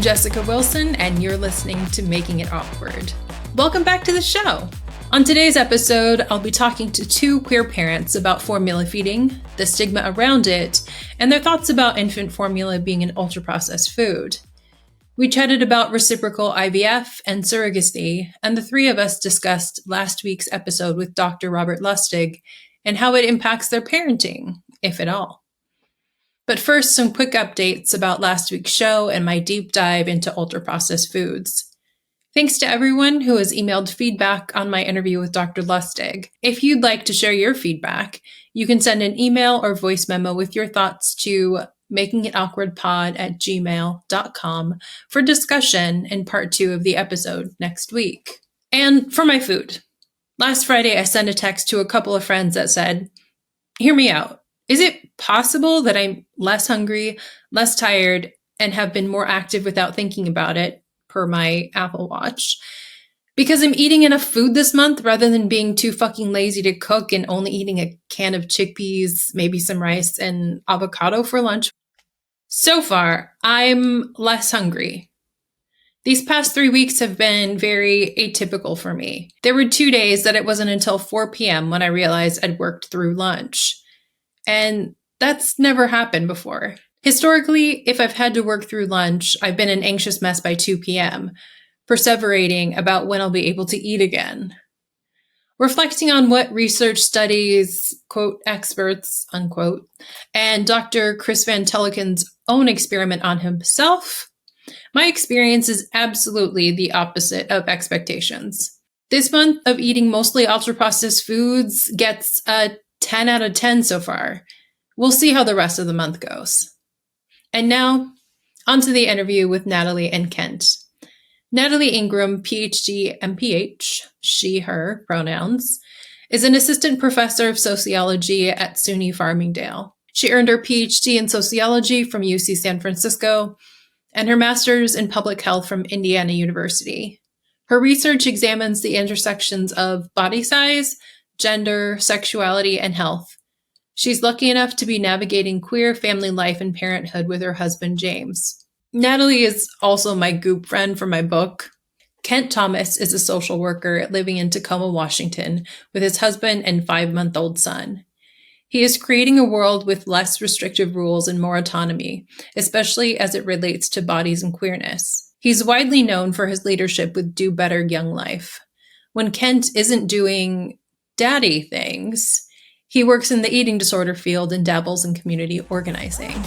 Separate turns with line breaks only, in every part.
Jessica Wilson, and you're listening to Making It Awkward. Welcome back to the show. On today's episode, I'll be talking to two queer parents about formula feeding, the stigma around it, and their thoughts about infant formula being an ultra-processed food. We chatted about reciprocal IVF and surrogacy, and the three of us discussed last week's episode with Dr. Robert Lustig and how it impacts their parenting, if at all. But first, some quick updates about last week's show and my deep dive into ultra-processed foods. Thanks to everyone who has emailed feedback on my interview with Dr. Lustig. If you'd like to share your feedback, you can send an email or voice memo with your thoughts to makingitawkwardpod@gmail.com for discussion in part 2 of the episode next week. And for my food. Last Friday, I sent a text to a couple of friends that said, "Hear me out. Is it possible that I'm less hungry, less tired, and have been more active without thinking about it, per my Apple Watch, because I'm eating enough food this month rather than being too fucking lazy to cook and only eating a can of chickpeas, maybe some rice, and avocado for lunch?" So far, I'm less hungry. These past 3 weeks have been very atypical for me. There were 2 days that it wasn't until 4 p.m. when I realized I'd worked through lunch. And that's never happened before. Historically, if I've had to work through lunch, I've been an anxious mess by 2 p.m., perseverating about when I'll be able to eat again. Reflecting on what research studies, quote, experts, unquote, and Dr. Chris Van Teleken's own experiment on himself, my experience is absolutely the opposite of expectations. This month of eating mostly ultra-processed foods gets a 10 out of 10 so far. We'll see how the rest of the month goes. And now, on to the interview with Natalie and Kent. Natalie Ingraham, PhD, MPH, she, her pronouns, is an assistant professor of sociology at SUNY Farmingdale. She earned her PhD in sociology from UC San Francisco and her master's in public health from Indiana University. Her research examines the intersections of body size, gender, sexuality, and health. She's lucky enough to be navigating queer family life and parenthood with her husband, James. Natalie is also my goop friend for my book. Kent Thomas is a social worker living in Tacoma, Washington, with his husband and 5-month-old son. He is creating a world with less restrictive rules and more autonomy, especially as it relates to bodies and queerness. He's widely known for his leadership with Do Better Young Life. When Kent isn't doing daddy things, he works in the eating disorder field and dabbles in community organizing.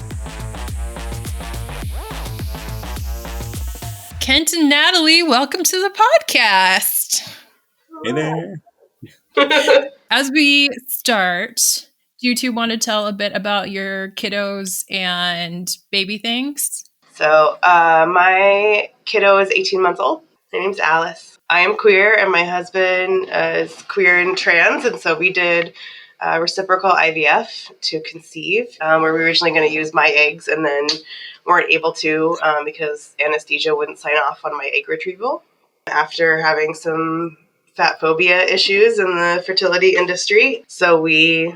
Kent and Natalie, welcome to the podcast.
Hey there.
As we start, do you two want to tell a bit about your kiddos and baby things?
So my kiddo is 18 months old. My name's Alice. I am queer, and my husband is queer and trans, and so we did reciprocal IVF to conceive. We were originally going to use my eggs and then weren't able to because anesthesia wouldn't sign off on my egg retrieval. After having some fat phobia issues in the fertility industry, so we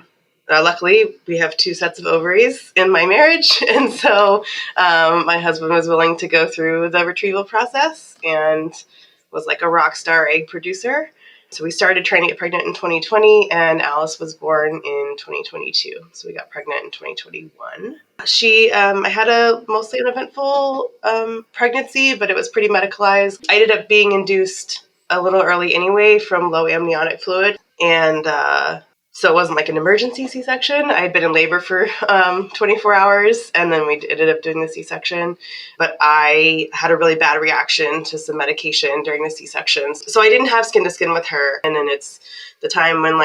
luckily we have 2 sets of ovaries in my marriage, and so my husband was willing to go through the retrieval process and was like a rock star egg producer. So we started trying to get pregnant in 2020, and Alice was born in 2022. So we got pregnant in 2021. I had a mostly uneventful pregnancy, but it was pretty medicalized. I ended up being induced a little early anyway from low amniotic fluid, and so it wasn't like an emergency C-section. I had been in labor for 24 hours, and then we ended up doing the C-section. But I had a really bad reaction to some medication during the C-section. So I didn't have skin to skin with her. And then it's the time when,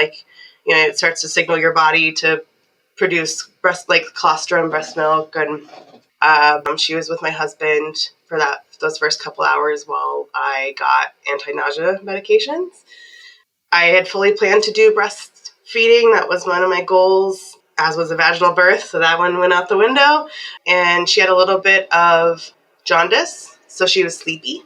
it starts to signal your body to produce colostrum, breast milk. And she was with my husband for those first couple hours while I got anti-nausea medications. I had fully planned to do breastfeeding. That was one of my goals, as was a vaginal birth. So that one went out the window. And she had a little bit of jaundice, so she was sleepy.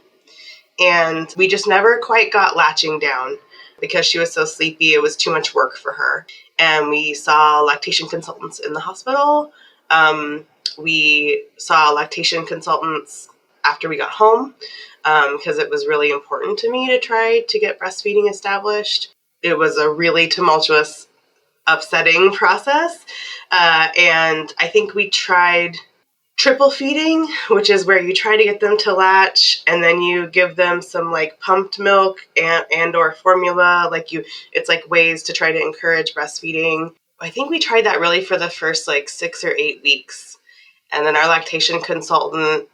And we just never quite got latching down because she was so sleepy. It was too much work for her. And we saw lactation consultants in the hospital. We saw lactation consultants after we got home because it was really important to me to try to get breastfeeding established. It was a really tumultuous, upsetting process. And I think we tried triple feeding, which is where you try to get them to latch and then you give them some like pumped milk and or formula. It's like ways to try to encourage breastfeeding. I think we tried that really for the first like 6 or 8 weeks. And then our lactation consultant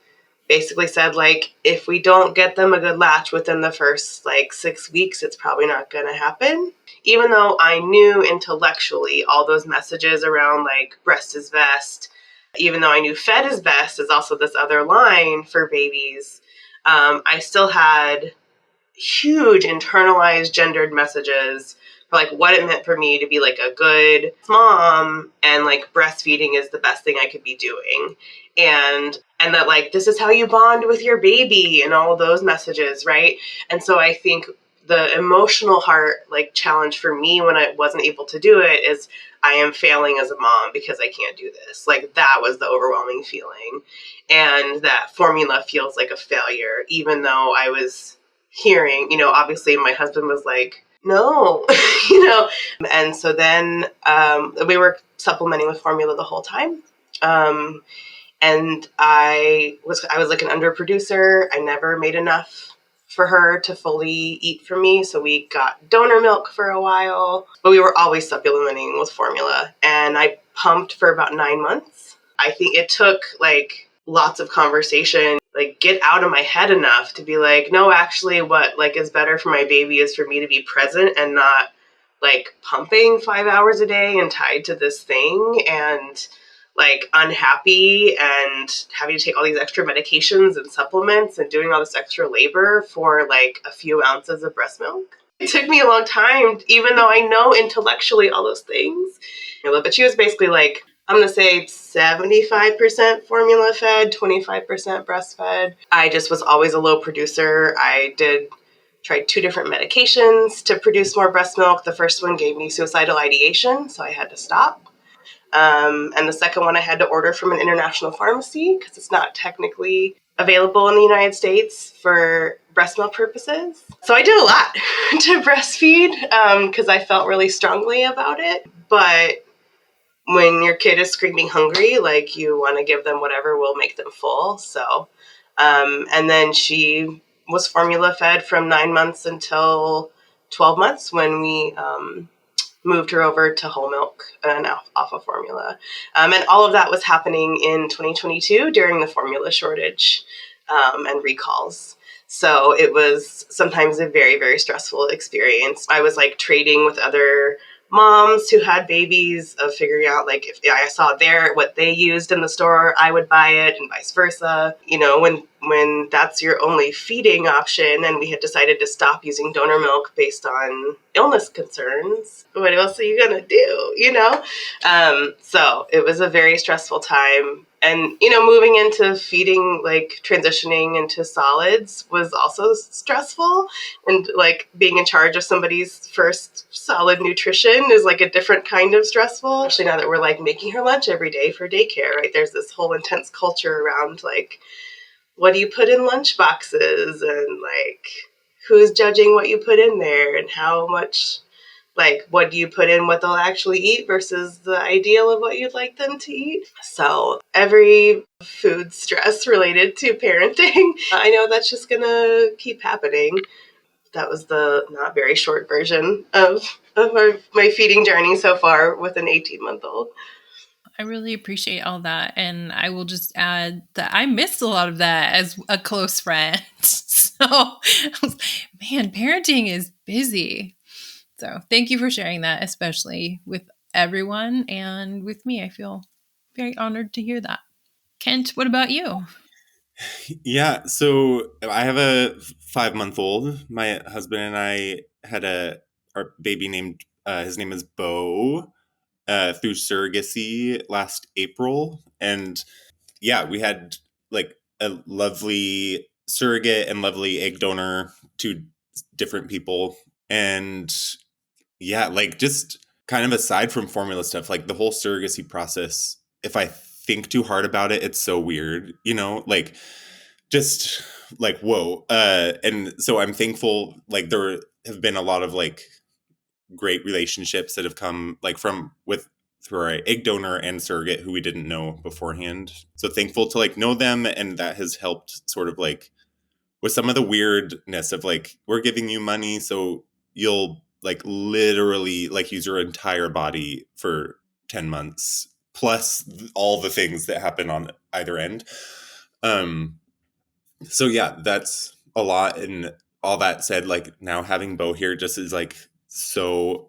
basically said, like, if we don't get them a good latch within the first like 6 weeks, it's probably not going to happen. Even though I knew intellectually all those messages around like breast is best, even though I knew fed is best is also this other line for babies, I still had huge internalized gendered messages for like what it meant for me to be like a good mom, and like breastfeeding is the best thing I could be doing, and that like this is how you bond with your baby and all those messages, right? And so I think the emotional heart like challenge for me when I wasn't able to do it is I am failing as a mom because I can't do this. Like that was the overwhelming feeling, and that formula feels like a failure, even though I was hearing, obviously my husband was like, no, and so then we were supplementing with formula the whole time. And I was like an underproducer. I never made enough for her to fully eat from me. So we got donor milk for a while, but we were always supplementing with formula. And I pumped for about 9 months. I think it took like lots of conversation, like get out of my head enough to be like, no, actually what like is better for my baby is for me to be present and not like pumping 5 hours a day and tied to this thing and like unhappy and having to take all these extra medications and supplements and doing all this extra labor for like a few ounces of breast milk. It took me a long time, even though I know intellectually all those things. But she was basically like, I'm going to say 75% formula fed, 25% breastfed. I just was always a low producer. I tried 2 different medications to produce more breast milk. The first one gave me suicidal ideation, so I had to stop. And the second one I had to order from an international pharmacy because it's not technically available in the United States for breast milk purposes. So I did a lot to breastfeed because I felt really strongly about it. But when your kid is screaming hungry, like you want to give them whatever will make them full. So, and then she was formula fed from 9 months until 12 months when we moved her over to whole milk and off of formula. And all of that was happening in 2022 during the formula shortage and recalls. So it was sometimes a very, very stressful experience. I was like trading with other moms who had babies of figuring out like if I saw what they used in the store, I would buy it and vice versa. When that's your only feeding option, and we had decided to stop using donor milk based on illness concerns, what else are you gonna do? So it was a very stressful time. And, moving into feeding, like transitioning into solids was also stressful. And like being in charge of somebody's first solid nutrition is like a different kind of stressful. Especially now that we're like making her lunch every day for daycare, right? There's this whole intense culture around like, what do you put in lunch boxes and like who's judging what you put in there and how much, like what do you put in what they'll actually eat versus the ideal of what you'd like them to eat. So every food stress related to parenting, I know that's just gonna keep happening. That was the not very short version of my feeding journey so far with an 18-month-old.
I really appreciate all that. And I will just add that I missed a lot of that as a close friend. So, man, parenting is busy. So, thank you for sharing that, especially with everyone and with me. I feel very honored to hear that. Kent, what about you?
Yeah, so I have a 5-month-old. My husband and I had our baby named his name is Bo through surrogacy last April, and yeah, we had like a lovely surrogate and lovely egg donor, 2 different people, and yeah, like just kind of aside from formula stuff, like the whole surrogacy process. If I think too hard about it, it's so weird, like just like, whoa. And so I'm thankful, like there have been a lot of like great relationships that have come like through our egg donor and surrogate who we didn't know beforehand. So thankful to like know them, and that has helped sort of like with some of the weirdness of like, we're giving you money so you'll like literally like use your entire body for 10 months plus all the things that happen on either end. So yeah, that's a lot. And all that said, like now having Bo here just is like so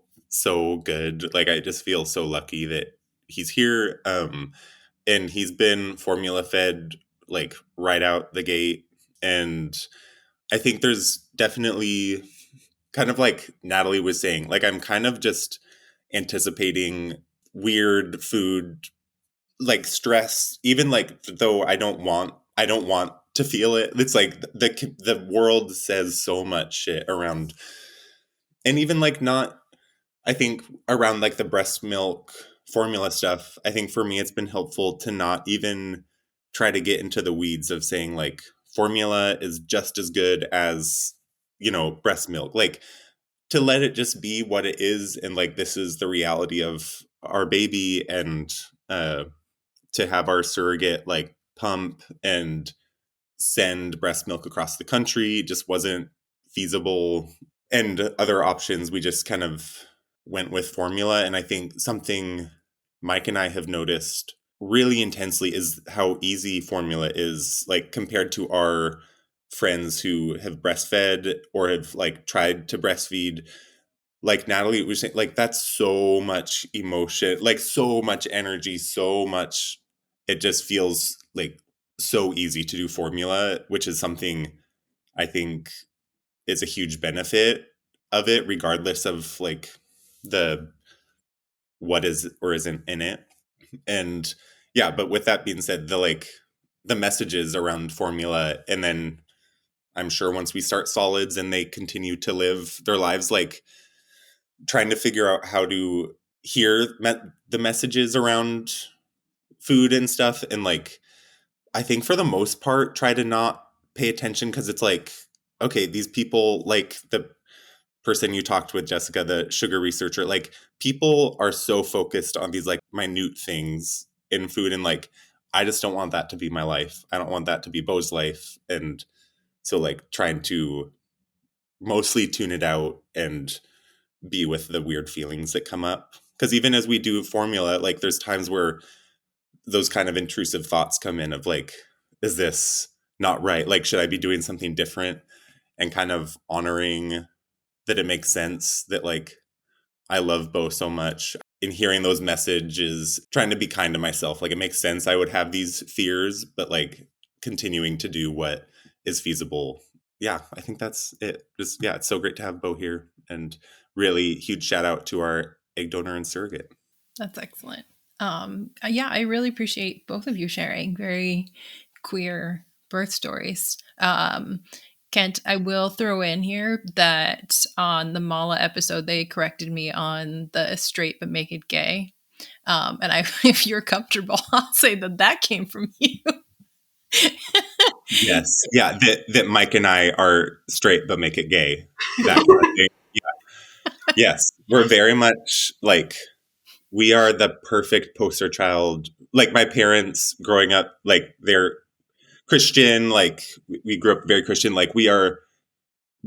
good. Like I just feel so lucky that he's here. And he's been formula fed like right out the gate. And I think there's definitely kind of like Natalie was saying, like I'm kind of just anticipating weird food like stress, even like though I don't want to feel it. It's like the world says so much shit around, and even like not, I think around like the breast milk formula stuff, I think for me it's been helpful to not even try to get into the weeds of saying like formula is just as good as, breast milk. Like to let it just be what it is, and like this is the reality of our baby, and to have our surrogate like pump and send breast milk across the country just wasn't feasible, and other options we just kind of went with formula. And I think something Mike and I have noticed really intensely is how easy formula is, like compared to our friends who have breastfed or have like tried to breastfeed. Like Natalie was saying, like that's so much emotion, like so much energy, so much. It just feels like so easy to do formula, which is something I think is a huge benefit of it, regardless of like the what is or isn't in it. And yeah, but with that being said, the messages around formula, and then I'm sure once we start solids and they continue to live their lives, like trying to figure out how to hear the messages around food and stuff. And like, I think for the most part, try to not pay attention, because it's like, okay, these people, like the person you talked with, Jessica, the sugar researcher, like people are so focused on these like minute things in food. And like, I just don't want that to be my life. I don't want that to be Bo's life. And so like trying to mostly tune it out and be with the weird feelings that come up. Because even as we do formula, like there's times where those kind of intrusive thoughts come in of like, is this not right? Like, should I be doing something different? And kind of honoring that it makes sense that like I love Bo so much. In hearing those messages, trying to be kind to myself. Like it makes sense I would have these fears, but like continuing to do what is feasible. Yeah, I think that's it. Just yeah, it's so great to have Bo here, and really huge shout out to our egg donor and surrogate.
That's excellent. Yeah, I really appreciate both of you sharing very queer birth stories. Kent, I will throw in here that on the Mala episode, they corrected me on the straight but make it gay. And if you're comfortable, I'll say that came from you.
Yes, yeah, that Mike and I are straight but make it gay. That kind of thing. Yeah. Yes, we're very much like, we are the perfect poster child. Like my parents growing up, like they're Christian, like we grew up very Christian. Like we are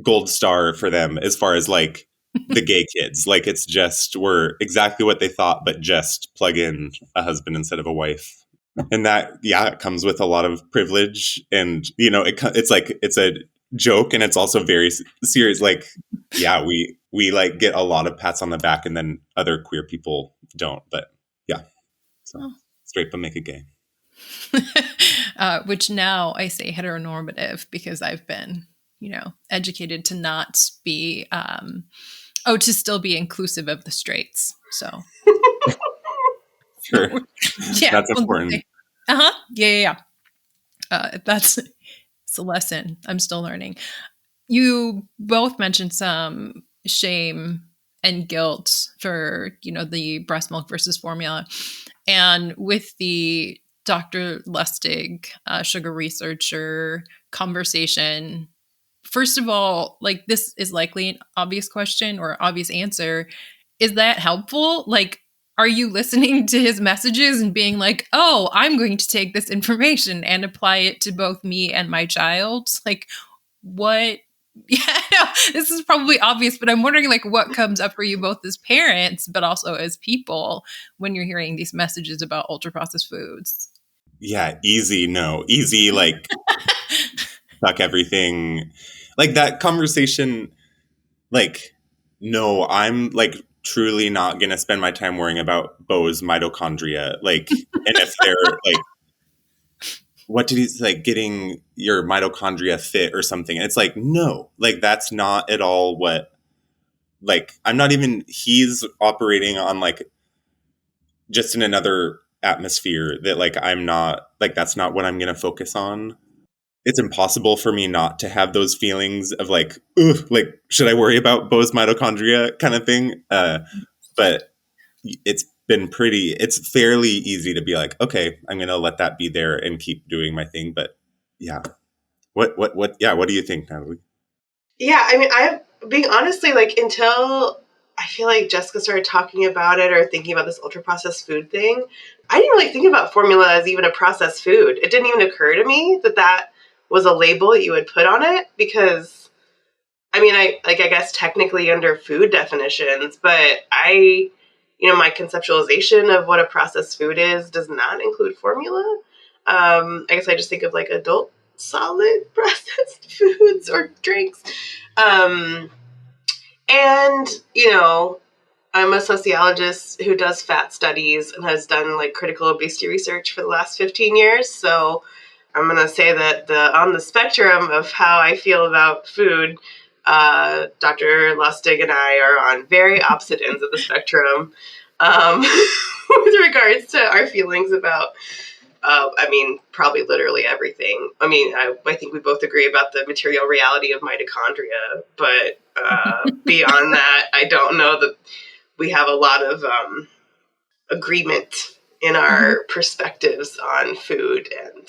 gold star for them as far as like the gay kids. Like it's just, we're exactly what they thought, but just plug in a husband instead of a wife. And that, yeah, it comes with a lot of privilege. And, it's like, it's a joke, and it's also very serious. Like, yeah, we like get a lot of pats on the back, and then other queer people don't. But yeah, so straight but make it gay.
Which now I say heteronormative because I've been, educated to not be, to still be inclusive of the straights. So,
sure,
yeah,
that's important.
Yeah. It's a lesson I'm still learning. You both mentioned some shame and guilt for, the breast milk versus formula. And with the Dr. Lustig, sugar researcher conversation, first of all, like, this is likely an obvious question or obvious answer. Is that helpful? Like, are you listening to his messages and being like, oh, I'm going to take this information and apply it to both me and my child? Like, what? Yeah, no, this is probably obvious, but I'm wondering, like, what comes up for you both as parents, but also as people when you're hearing these messages about ultra processed foods?
Yeah, easy, no. Easy, like, suck everything. Like, that conversation, like, no, I'm, like, truly not going to spend my time worrying about Bo's mitochondria. Like, and if they're, like, what did he say, like, getting your mitochondria fit or something? And it's like, no, like, that's not at all what, like, I'm not even, he's operating on, like, just in another atmosphere that, like, I'm not, like, that's not what I'm going to focus on. It's impossible for me not to have those feelings of, like, ugh, like, should I worry about Bo's mitochondria kind of thing? But it's fairly easy to be like, okay, I'm going to let that be there and keep doing my thing. But yeah, what do you think, Natalie?
Yeah, I mean, being honestly, like, until I feel like Jessica started talking about it or thinking about this ultra processed food thing, I didn't really think about formula as even a processed food. It didn't even occur to me that that was a label you would put on it, because I mean, I guess technically under food definitions, but my conceptualization of what a processed food is does not include formula. I guess I just think of, like, adult solid processed foods or drinks. And, I'm a sociologist who does fat studies and has done, like, critical obesity research for the last 15 years. So I'm going to say that on the spectrum of how I feel about food, Dr. Lustig and I are on very opposite ends of the spectrum with regards to our feelings about, probably literally everything. I mean, I think we both agree about the material reality of mitochondria, but beyond that, I don't know that we have a lot of agreement in our perspectives on food and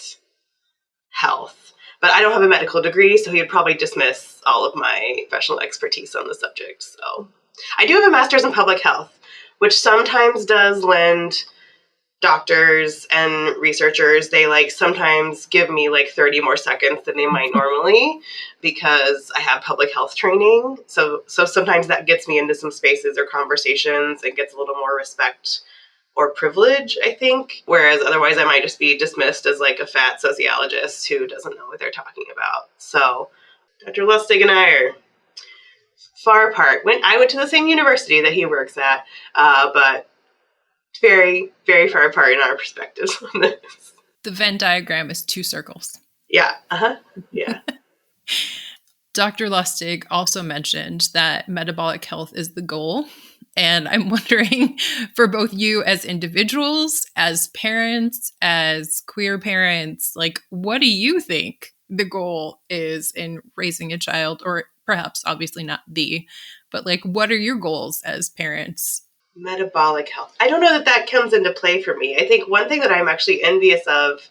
health. But I don't have a medical degree, so he would probably dismiss all of my professional expertise on the subject. So I do have a master's in public health, which sometimes does lend doctors and researchers, they, like, sometimes give me, like, 30 more seconds than they might normally, because I have public health training. So sometimes that gets me into some spaces or conversations and gets a little more respect or privilege, I think. Whereas otherwise I might just be dismissed as, like, a fat sociologist who doesn't know what they're talking about. So Dr. Lustig and I are far apart. I went to the same university that he works at, but very, very far apart in our perspectives on this.
The Venn diagram is 2 circles.
Yeah. Yeah.
Dr. Lustig also mentioned that metabolic health is the goal. And I'm wondering, for both you as individuals, as parents, as queer parents, like, what do you think the goal is in raising a child? Or perhaps, obviously not but, like, what are your goals as parents?
Metabolic health. I don't know that comes into play for me. I think one thing that I'm actually envious of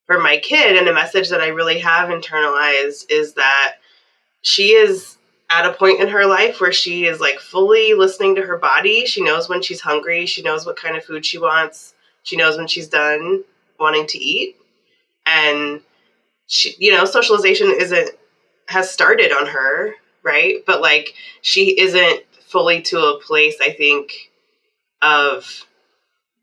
for my kid, and a message that I really have internalized, is that she is at a point in her life where she is, like, fully listening to her body. She knows when she's hungry. She knows what kind of food she wants. She knows when she's done wanting to eat. And she, socialization has started on her, right? But, like, she isn't fully to a place, I think, of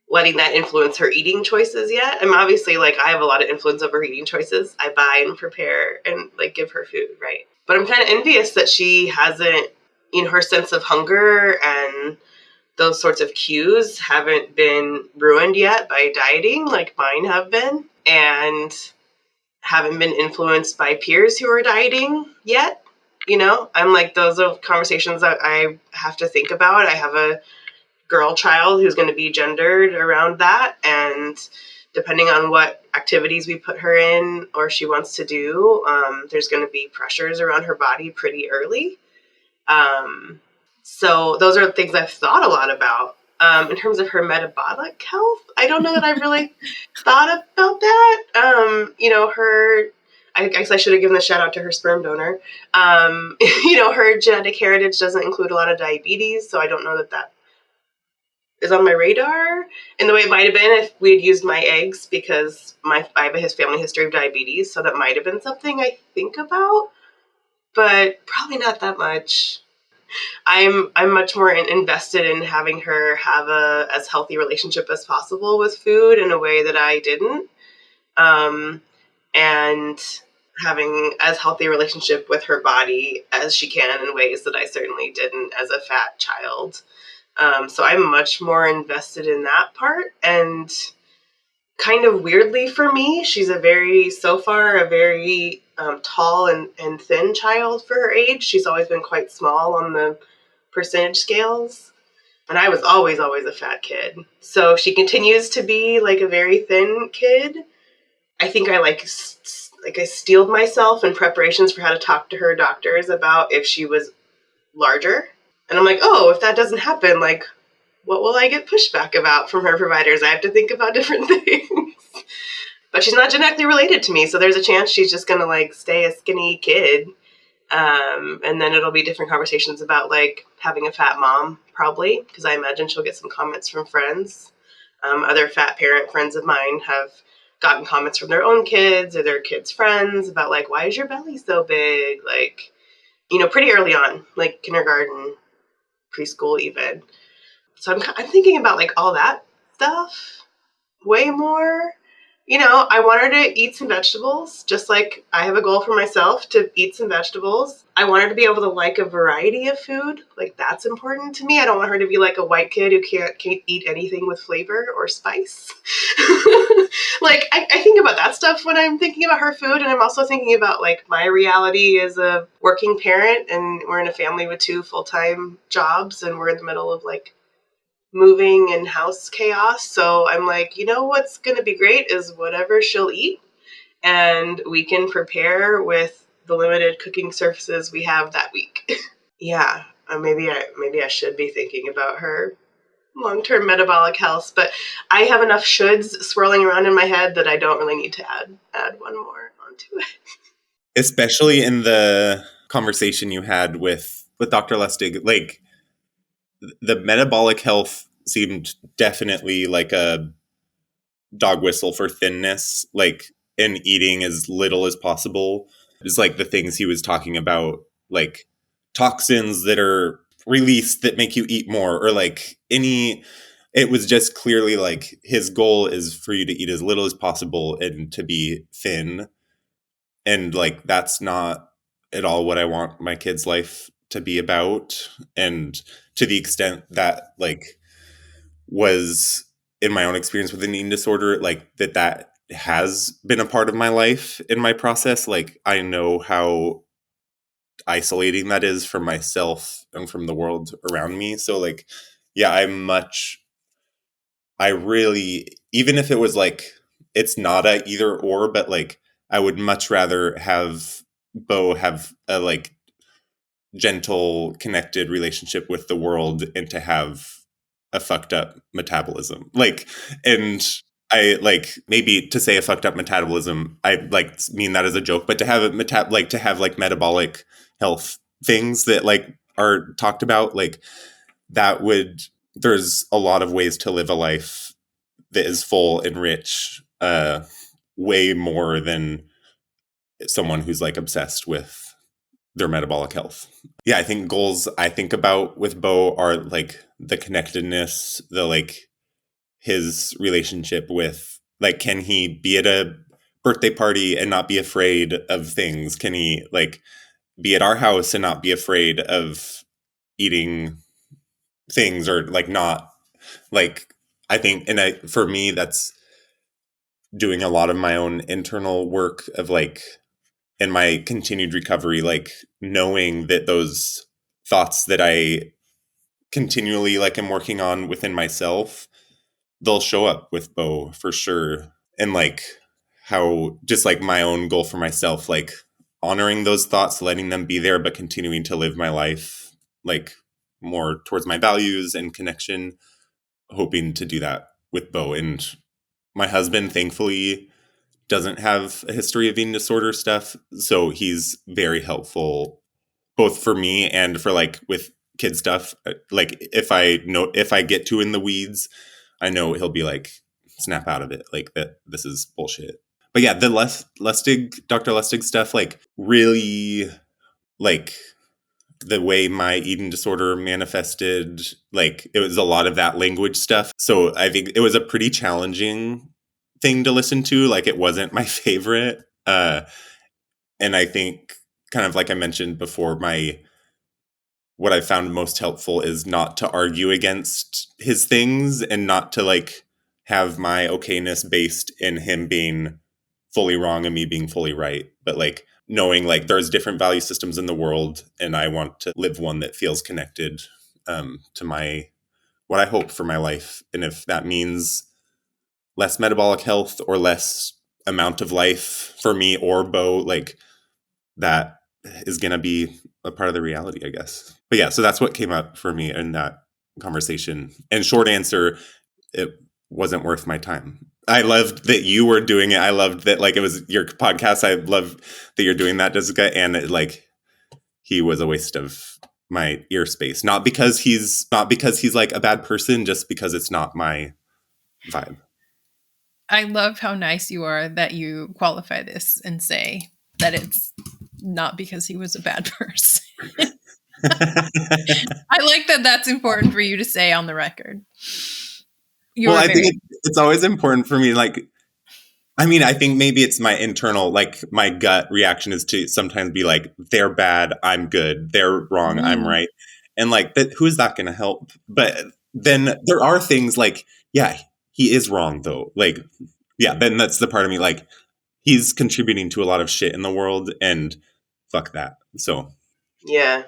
letting that influence her eating choices yet. I'm obviously, like, I have a lot of influence over her eating choices. I buy and prepare and, like, give her food, right? But I'm kind of envious that she hasn't, her sense of hunger and those sorts of cues haven't been ruined yet by dieting like mine have been, and haven't been influenced by peers who are dieting yet. I'm like, those are conversations that I have to think about. I have a girl child who's going to be gendered around that, and depending on what activities we put her in or she wants to do, there's going to be pressures around her body pretty early. So those are things I've thought a lot about. In terms of her metabolic health, I don't know that I've really thought about that. I guess I should have given a shout out to her sperm donor. Her genetic heritage doesn't include a lot of diabetes, so I don't know that is on my radar in the way it might have been if we had used my eggs, because I have a family history of diabetes, so that might have been something I think about, but probably not that much. I'm much more invested in having her have a as healthy relationship as possible with food in a way that I didn't, and having as healthy a relationship with her body as she can in ways that I certainly didn't as a fat child. So I'm much more invested in that part. And kind of weirdly for me, she's so far a very tall and thin child for her age. She's always been quite small on the percentage scales. And I was always a fat kid. So she continues to be like a very thin kid. I think I steeled myself in preparations for how to talk to her doctors about if she was larger. And I'm like, oh, if that doesn't happen, like, what will I get pushback about from her providers? I have to think about different things. But she's not genetically related to me, so there's a chance she's just going to, like, stay a skinny kid. And then it'll be different conversations about, like, having a fat mom, probably, because I imagine she'll get some comments from friends. Other fat parent friends of mine have gotten comments from their own kids or their kids' friends about, like, why is your belly so big? Like, pretty early on, like kindergarten, preschool even. So I'm thinking about, like, all that stuff way more. I want her to eat some vegetables, just like I have a goal for myself to eat some vegetables. I want her to be able to like a variety of food. Like, that's important to me. I don't want her to be like a white kid who can't eat anything with flavor or spice. Like, I think about that stuff when I'm thinking about her food, and I'm also thinking about, like, my reality as a working parent, and we're in a family with 2 full-time jobs, and we're in the middle of, like, moving and house chaos. So I'm like, what's going to be great is whatever she'll eat, and we can prepare with the limited cooking surfaces we have that week. Yeah, maybe I should be thinking about her long-term metabolic health, but I have enough shoulds swirling around in my head that I don't really need to add one more onto it.
Especially in the conversation you had with Dr. Lustig, like, the metabolic health seemed definitely like a dog whistle for thinness, like, in eating as little as possible. It's like the things he was talking about, like toxins that are released that make you eat more, or like it was just clearly like his goal is for you to eat as little as possible and to be thin. And, like, that's not at all what I want my kid's life to be about. And to the extent that, like, was in my own experience with an eating disorder, like, that has been a part of my life in my process. Like, I know how isolating that is from myself and from the world around me. So, like, yeah, I really, even if it was like, it's not a either or, but, like, I would much rather have Bo have a, like, gentle, connected relationship with the world and to have a fucked up metabolism. Like, and I, like, maybe to say a fucked up metabolism, I, like, mean that as a joke, but to have to have, like, metabolic health things that, like, are talked about, like, there's a lot of ways to live a life that is full and rich, way more than someone who's, like, obsessed with their metabolic health. Yeah, I think goals I think about with Bo are, like, the connectedness, like, his relationship with, like, can he be at a birthday party and not be afraid of things? Can he, like, be at our house and not be afraid of eating things, or, like, not, like, I think, and for me, that's doing a lot of my own internal work of, like, in my continued recovery, like, knowing that those thoughts that I continually, like, am working on within myself, they'll show up with Bo for sure. And, like, how just, like, my own goal for myself, like, honoring those thoughts, letting them be there, but continuing to live my life, like, more towards my values and connection, hoping to do that with Bo. And my husband, thankfully, doesn't have a history of eating disorder stuff. So he's very helpful both for me and for like with kid stuff. Like if I get too in the weeds, I know he'll be like, snap out of it. Like that this is bullshit. But yeah, the Lustig, Dr. Lustig stuff, like really like the way my eating disorder manifested, like it was a lot of that language stuff. So I think it was a pretty challenging thing to listen to. Like it wasn't my favorite. And I think kind of like I mentioned before, what I found most helpful is not to argue against his things and not to like have my okayness based in him being fully wrong and me being fully right. But like knowing like there's different value systems in the world and I want to live one that feels connected to my what I hope for my life. And if that means less metabolic health or less amount of life for me or Bo, like that is going to be a part of the reality, I guess. But yeah, so that's what came up for me in that conversation. And short answer, it wasn't worth my time. I loved that you were doing it. I loved that like it was your podcast. I love that you're doing that, Jessica. And it, like he was a waste of my ear space. Not because he's like a bad person, just because it's not my vibe.
I love how nice you are that you qualify this and say that it's not because he was a bad person. I like that that's important for you to say on the record.
I think it's always important for me. Like, I mean, I think maybe it's my internal, like my gut reaction is to sometimes be like, they're bad, I'm good. They're wrong, I'm right. And like, who is that going to help? But then there are things like, yeah, he is wrong though. Like, yeah, then that's the part of me like, he's contributing to a lot of shit in the world and fuck that. So.
Yeah.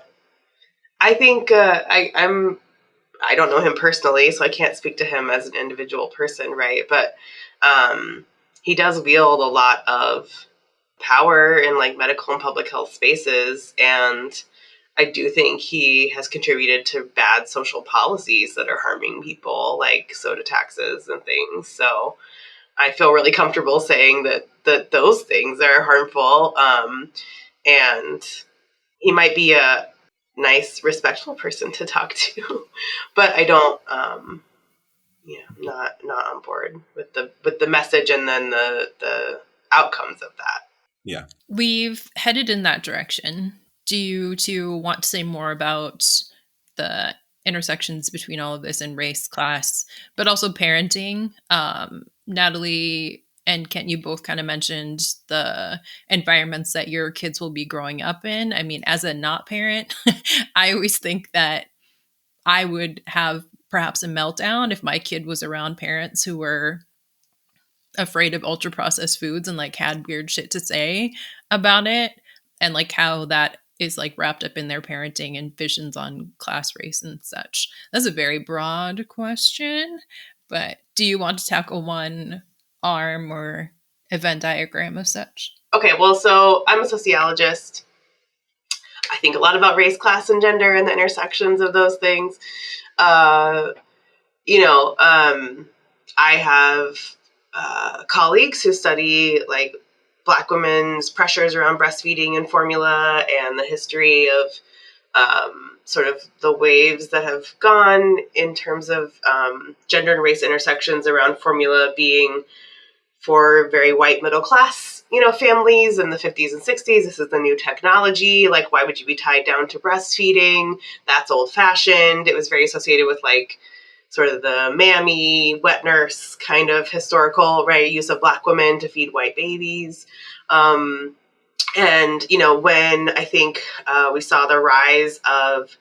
I think I don't know him personally, so I can't speak to him as an individual person, right? But he does wield a lot of power in like medical and public health spaces, and I do think he has contributed to bad social policies that are harming people, like soda taxes and things. So I feel really comfortable saying that those things are harmful, and he might be a nice, respectful person to talk to, but I don't, not on board with the message and then the outcomes of that.
Yeah,
we've headed in that direction. Do you two want to say more about the intersections between all of this and race, class, but also parenting? Natalie and Kent, you both kind of mentioned the environments that your kids will be growing up in. I mean, as a not parent, I always think that I would have perhaps a meltdown if my kid was around parents who were afraid of ultra processed foods and like had weird shit to say about it, and like how that is like wrapped up in their parenting and visions on class, race, and such. That's a very broad question, but do you want to tackle one arm or event diagram of such?
Okay, well, so I'm a sociologist. I think a lot about race, class, and gender and the intersections of those things. I have colleagues who study like Black women's pressures around breastfeeding and formula and the history of sort of the waves that have gone in terms of gender and race intersections around formula being for very white middle class, families in the 50s and 60s. This is the new technology. Like, why would you be tied down to breastfeeding? That's old fashioned. It was very associated with like sort of the mammy, wet nurse kind of historical, right, use of Black women to feed white babies. And, when I think we saw the rise of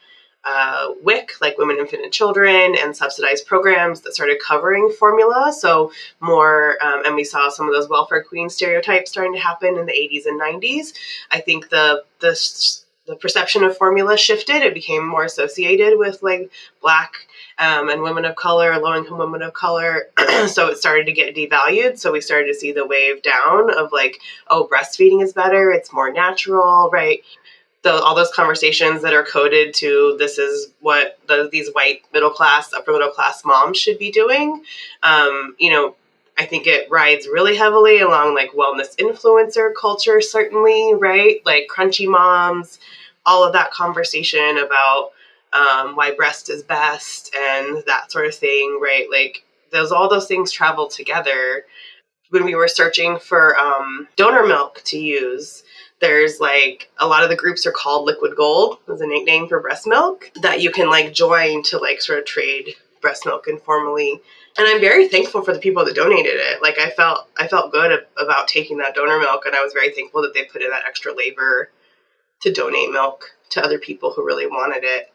WIC, like Women, Infant, and Children, and subsidized programs that started covering formula. So more, and we saw some of those welfare queen stereotypes starting to happen in the 80s and 90s. I think the perception of formula shifted. It became more associated with like Black and women of color, low-income women of color. So it started to get devalued. So we started to see the wave down of like, oh, breastfeeding is better. It's more natural, right? All those conversations that are coded to this is what these white middle class, upper middle class moms should be doing. I think it rides really heavily along like wellness influencer culture, certainly, right? Like crunchy moms, all of that conversation about why breast is best and that sort of thing, right? Like all those things travel together. When we were searching for donor milk to use, there's like a lot of the groups are called Liquid Gold as a nickname for breast milk that you can like join to like sort of trade breast milk informally. And I'm very thankful for the people that donated it. Like I felt good about taking that donor milk, and I was very thankful that they put in that extra labor to donate milk to other people who really wanted it.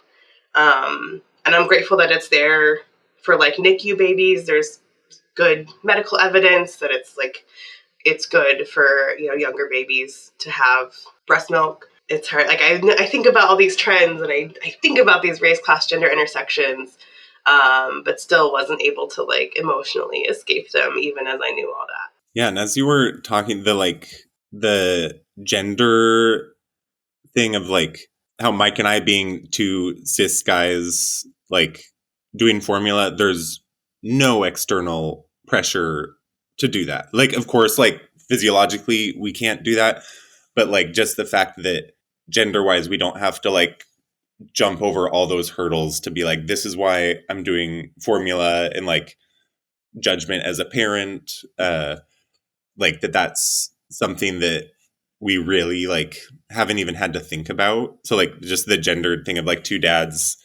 And I'm grateful that it's there for like NICU babies. There's good medical evidence that it's good for younger babies to have breast milk. It's hard. Like I think about all these trends, and I think about these race, class, gender intersections, but still wasn't able to like emotionally escape them, even as I knew all that.
Yeah, and as you were talking, the gender thing of like how Mike and I being two cis guys like doing formula, there's no external pressure to do that. Like, of course, like physiologically we can't do that, but like just the fact that gender wise we don't have to like jump over all those hurdles to be like, this is why I'm doing formula, and like judgment as a parent, like that's something that we really like haven't even had to think about. So like just the gendered thing of like two dads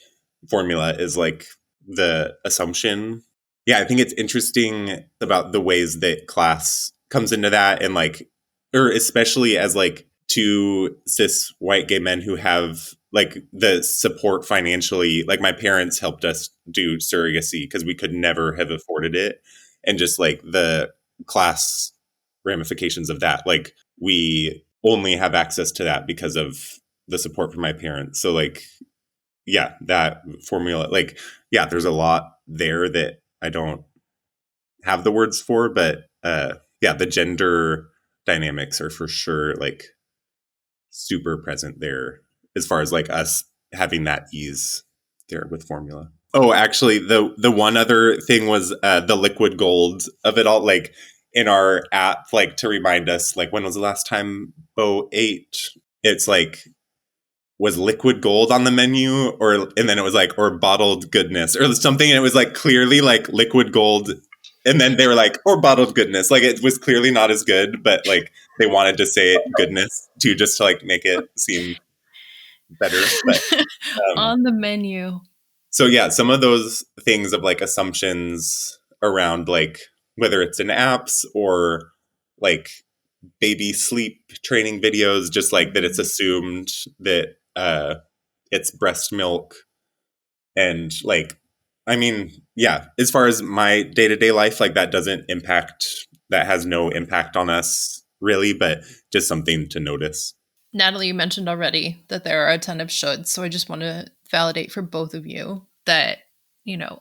formula is like the assumption. Yeah, I think it's interesting about the ways that class comes into that, and like, or especially as like two cis white gay men who have like the support financially. Like my parents helped us do surrogacy because we could never have afforded it. And just like the class ramifications of that, like we only have access to that because of the support from my parents. So like, yeah, that formula, like, yeah, there's a lot there that I don't have the words for, but yeah, the gender dynamics are for sure like super present there as far as like us having that ease there with formula. Oh, actually, the one other thing was the liquid gold of it all, like in our app, like to remind us, like when was the last time Bo ate? It's like, was liquid gold on the menu, or and then it was like, or bottled goodness or something, and it was like clearly like liquid gold, and then they were like, or bottled goodness, like it was clearly not as good, but like they wanted to say goodness too, just to like make it seem better. But
on the menu.
so yeah, some of those things of like assumptions around like whether it's in apps or like baby sleep training videos, just like that it's assumed that it's breast milk. And like, I mean, yeah, as far as my day-to-day life, like that has no impact on us really, but just something to notice.
Natalie, you mentioned already that there are a ton of shoulds, so I just want to validate for both of you that,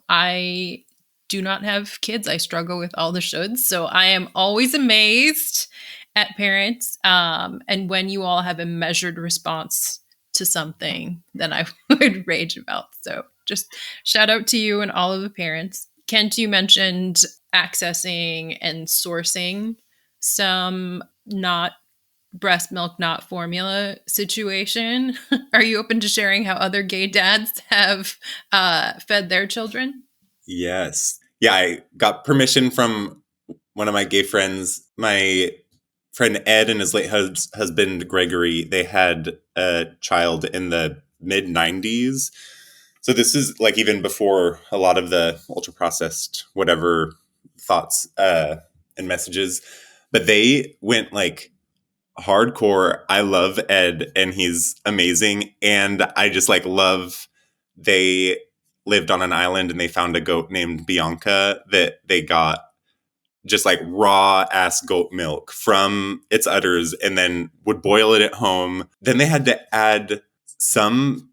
I do not have kids. I struggle with all the shoulds, so I am always amazed at parents. And when you all have a measured response to something, then I would rage about. So just shout out to you and all of the parents. Kent, you mentioned accessing and sourcing some not breast milk, not formula situation. Are you open to sharing how other gay dads have fed their children?
Yes. Yeah, I got permission from one of my gay friends. My friend Ed and his late husband Gregory, they had a child in the mid 90s. So this is like even before a lot of the ultra processed whatever thoughts and messages. But they went like hardcore. I love Ed and he's amazing. And I just like love, they lived on an island and they found a goat named Bianca that they got just like raw ass goat milk from its udders and then would boil it at home. Then they had to add some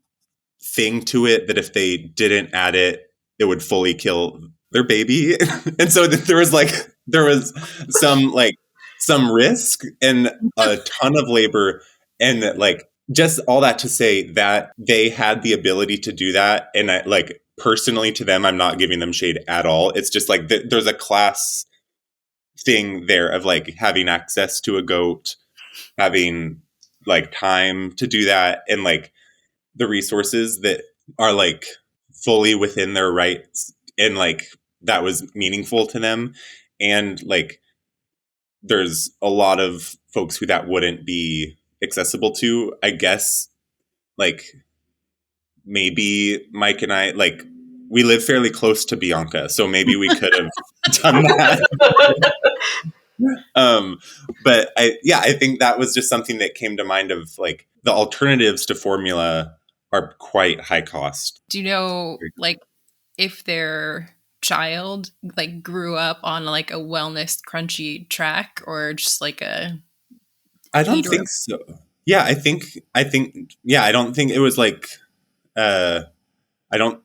thing to it that if they didn't add it, it would fully kill their baby. And so there was some risk and a ton of labor, and like just all that to say that they had the ability to do that. And I like personally to them, I'm not giving them shade at all. It's just like there's a class thing there of like having access to a goat, having like time to do that, and like the resources that are like fully within their rights, and like that was meaningful to them. And like there's a lot of folks who that wouldn't be accessible to, I guess. Like maybe Mike and I, like, we live fairly close to Bianca, so maybe we could have done that. But I think that was just something that came to mind of like the alternatives to formula are quite high cost.
Do you know, like, if their child like grew up on like a wellness crunchy track, or just like
I don't think so. Yeah, I think yeah, I don't think it was like I don't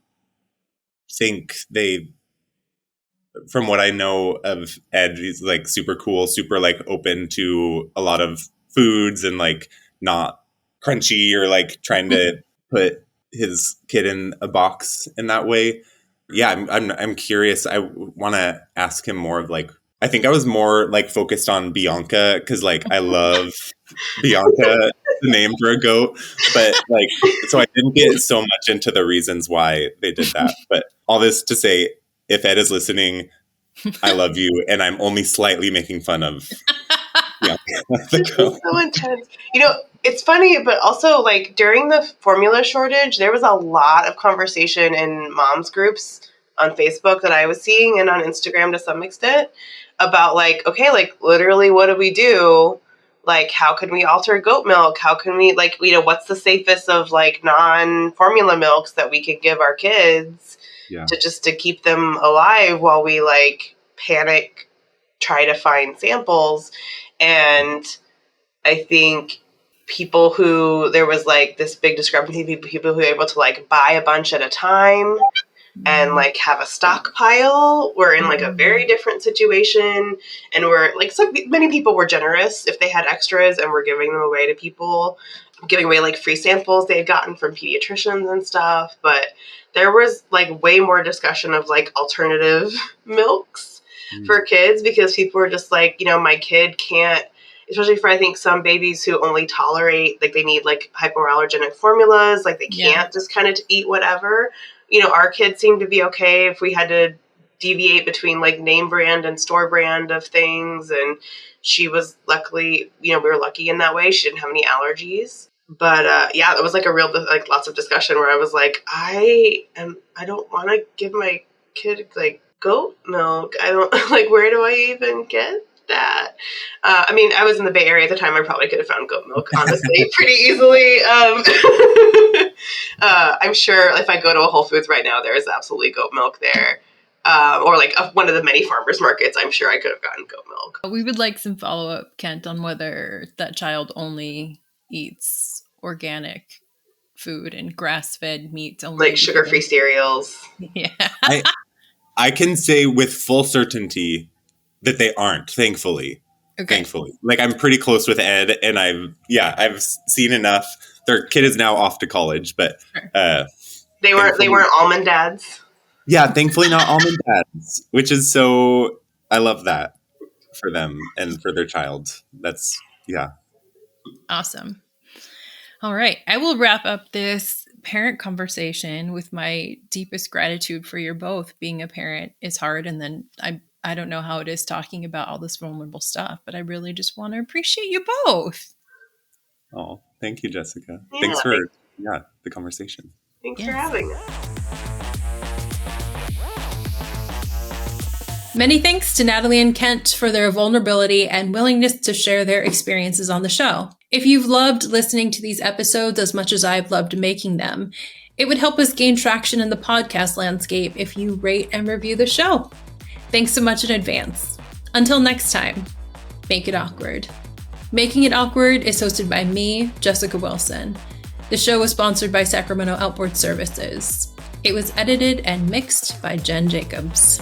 think they, from what I know of Ed, he's like super cool, super like open to a lot of foods and like not crunchy or like trying to put his kid in a box in that way. Yeah, I'm curious. I want to ask him more of like, I think I was more like focused on Bianca because like I love Bianca, the name for a goat, but like, so I didn't get so much into the reasons why they did that. But all this to say, if Ed is listening, I love you, and I'm only slightly making fun of Bianca.
This is so intense. You know, it's funny, but also like during the formula shortage, there was a lot of conversation in moms groups on Facebook that I was seeing, and on Instagram to some extent, about like, okay, like literally what do we do? Like, how can we alter goat milk? How can we, like, you know, what's the safest of like non-formula milks that we could give our kids to keep them alive while we like panic, try to find samples. And I think people who, there was like this big discrepancy, people who were able to like buy a bunch at a time and like have a stockpile were in like a very different situation, and were like, so many people were generous if they had extras and were giving them away to people, giving away like free samples they had gotten from pediatricians and stuff. But there was like way more discussion of like alternative milks for kids, because people were just like, you know, my kid can't, especially for I think some babies who only tolerate, like they need like hypoallergenic formulas, like they can't just kind of eat whatever. You know, our kids seemed to be okay if we had to deviate between like name brand and store brand of things. And she was luckily, you know, we were lucky in that way. She didn't have any allergies. But yeah, it was like a real, like lots of discussion where I was like, I don't want to give my kid like goat milk. I don't like, where do I even get that? I mean, I was in the Bay Area at the time. I probably could have found goat milk, honestly, pretty easily. I'm sure if I go to a Whole Foods right now, there is absolutely goat milk there. Or like one of the many farmers markets, I'm sure I could have gotten goat milk.
We would like some follow-up, Kent, on whether that child only eats organic food and grass-fed meat only.
Like sugar-free cereals.
Yeah.
I can say with full certainty that they aren't, thankfully.
Okay.
Thankfully. Like, I'm pretty close with Ed, and I've seen enough. Their kid is now off to college, but
they weren't almond dads.
Yeah, thankfully not almond dads, which is so, I love that for them and for their child. That's, yeah.
Awesome. All right. I will wrap up this parent conversation with my deepest gratitude for your both. Being a parent is hard, and then I don't know how it is talking about all this vulnerable stuff, but I really just want to appreciate you both.
Oh, thank you, Jessica. Yeah, thanks for the conversation.
Thanks for having us.
Many thanks to Natalie and Kent for their vulnerability and willingness to share their experiences on the show. If you've loved listening to these episodes as much as I've loved making them, it would help us gain traction in the podcast landscape if you rate and review the show. Thanks so much in advance. Until next time, make it awkward. Making It Awkward is hosted by me, Jessica Wilson. The show was sponsored by Sacramento Outboard Services. It was edited and mixed by Jen Jacobs.